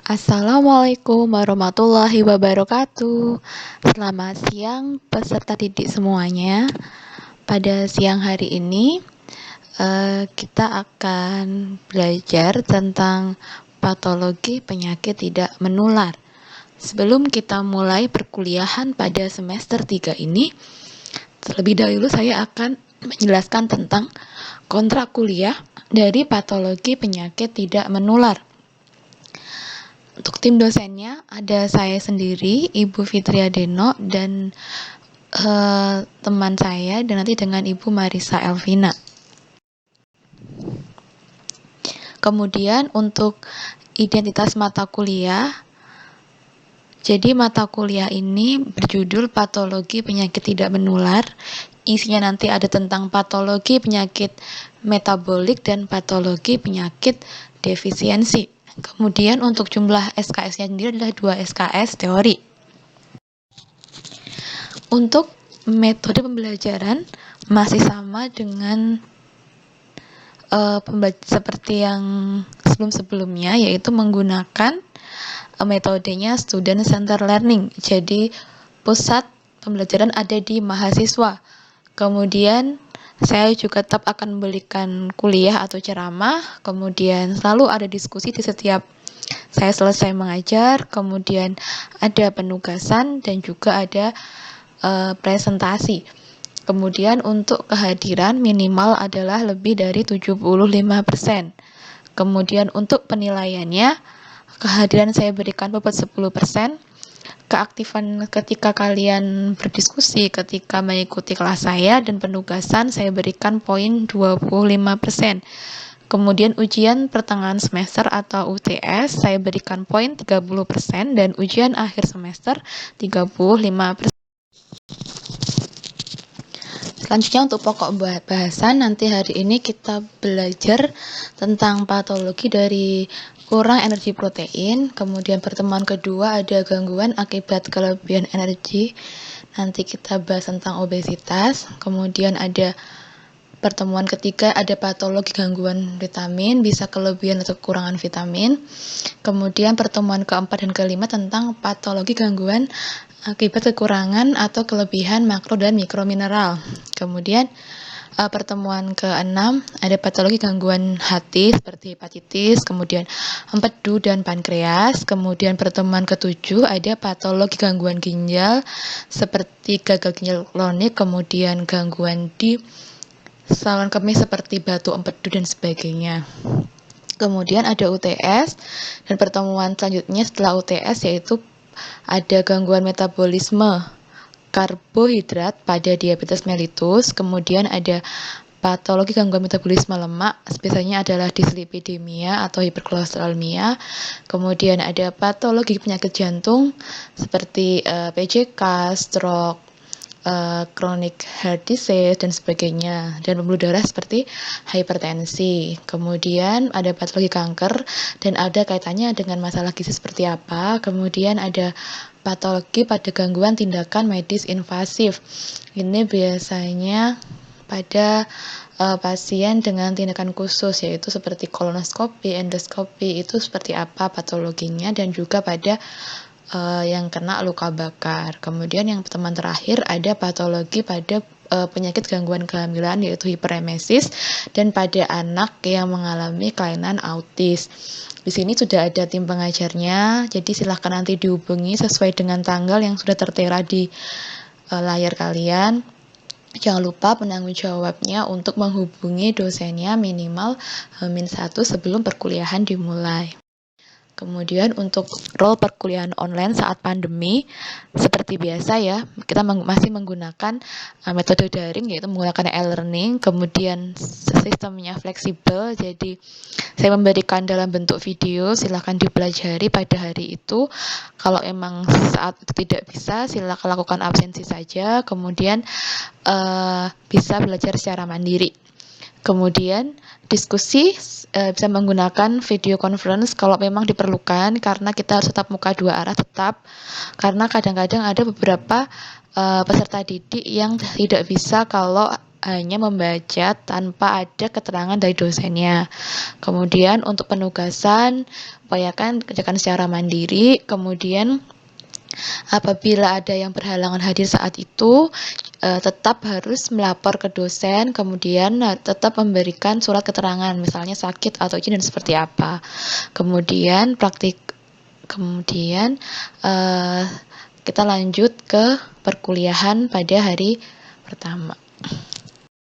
Assalamualaikum warahmatullahi wabarakatuh. Selamat siang peserta didik semuanya. Pada siang hari ini kita akan belajar tentang patologi penyakit tidak menular. Sebelum kita mulai perkuliahan pada semester 3 ini, terlebih dahulu saya akan menjelaskan tentang kontrak kuliah dari patologi penyakit tidak menular. Untuk tim dosennya ada saya sendiri, Ibu Fitria Deno, dan teman saya, dan nanti dengan Ibu Marisa Elvina. Kemudian untuk identitas mata kuliah, jadi mata kuliah ini berjudul Patologi Penyakit Tidak Menular. Isinya nanti ada tentang patologi penyakit metabolik dan patologi penyakit defisiensi. Kemudian untuk jumlah SKS-nya sendiri adalah 2 SKS teori. Untuk metode pembelajaran masih sama dengan seperti yang sebelum-sebelumnya, yaitu menggunakan metodenya student center learning. Jadi pusat pembelajaran ada di mahasiswa. Kemudian saya juga tetap akan memberikan kuliah atau ceramah, kemudian selalu ada diskusi di setiap saya selesai mengajar, kemudian ada penugasan dan juga ada presentasi. Kemudian untuk kehadiran minimal adalah lebih dari 75%. Kemudian untuk penilaiannya, kehadiran saya berikan bobot 10%. Keaktifan ketika kalian berdiskusi, ketika mengikuti kelas saya, dan penugasan saya berikan poin 25%. Kemudian ujian pertengahan semester atau UTS saya berikan poin 30%, dan ujian akhir semester 35%. Selanjutnya untuk pokok bahasan, nanti hari ini kita belajar tentang patologi dari kurang energi protein. Kemudian pertemuan kedua ada gangguan akibat kelebihan energi. Nanti kita bahas tentang obesitas. Kemudian ada pertemuan ketiga ada patologi gangguan vitamin, bisa kelebihan atau kekurangan vitamin. Kemudian pertemuan keempat dan kelima tentang patologi gangguan akibat kekurangan atau kelebihan makro dan mikromineral. Kemudian pertemuan ke-6 ada patologi gangguan hati seperti hepatitis, kemudian empedu dan pankreas. Kemudian pertemuan ke-7 ada patologi gangguan ginjal seperti gagal ginjal kronik, kemudian gangguan di saluran kemih seperti batu empedu dan sebagainya. Kemudian ada UTS, dan pertemuan selanjutnya setelah UTS yaitu ada gangguan metabolisme karbohidrat pada diabetes mellitus. Kemudian ada patologi gangguan metabolisme lemak, biasanya adalah dislipidemia atau hiperkolesterolemia. Kemudian ada patologi penyakit jantung seperti PJK, stroke, chronic heart disease dan sebagainya, dan pembuluh darah seperti hipertensi. Kemudian ada patologi kanker dan ada kaitannya dengan masalah gizi seperti apa. Kemudian ada patologi pada gangguan tindakan medis invasif. Ini biasanya pada pasien dengan tindakan khusus, yaitu seperti kolonoskopi, endoskopi, itu seperti apa patologinya, dan juga pada yang kena luka bakar. Kemudian yang teman terakhir ada patologi pada penyakit gangguan kehamilan, yaitu hiperemesis, dan pada anak yang mengalami kelainan autis. Di sini sudah ada tim pengajarnya, jadi silahkan nanti dihubungi sesuai dengan tanggal yang sudah tertera di layar kalian. Jangan lupa penanggung jawabnya untuk menghubungi dosennya minimal -1 sebelum perkuliahan dimulai. Kemudian untuk role perkuliahan online saat pandemi, seperti biasa ya, kita masih menggunakan metode daring, yaitu menggunakan e-learning. Kemudian sistemnya fleksibel, jadi saya memberikan dalam bentuk video, silakan dipelajari pada hari itu. Kalau emang saat itu tidak bisa, silakan lakukan absensi saja, kemudian bisa belajar secara mandiri. Kemudian diskusi bisa menggunakan video conference kalau memang diperlukan, karena kita harus tetap muka dua arah tetap, karena kadang-kadang ada beberapa peserta didik yang tidak bisa kalau hanya membaca tanpa ada keterangan dari dosennya. Kemudian untuk penugasan, upayakan kerjakan secara mandiri. Kemudian apabila ada yang berhalangan hadir saat itu, tetap harus melapor ke dosen, kemudian tetap memberikan surat keterangan, misalnya sakit atau izin dan seperti apa. Kemudian kita lanjut ke perkuliahan pada hari pertama.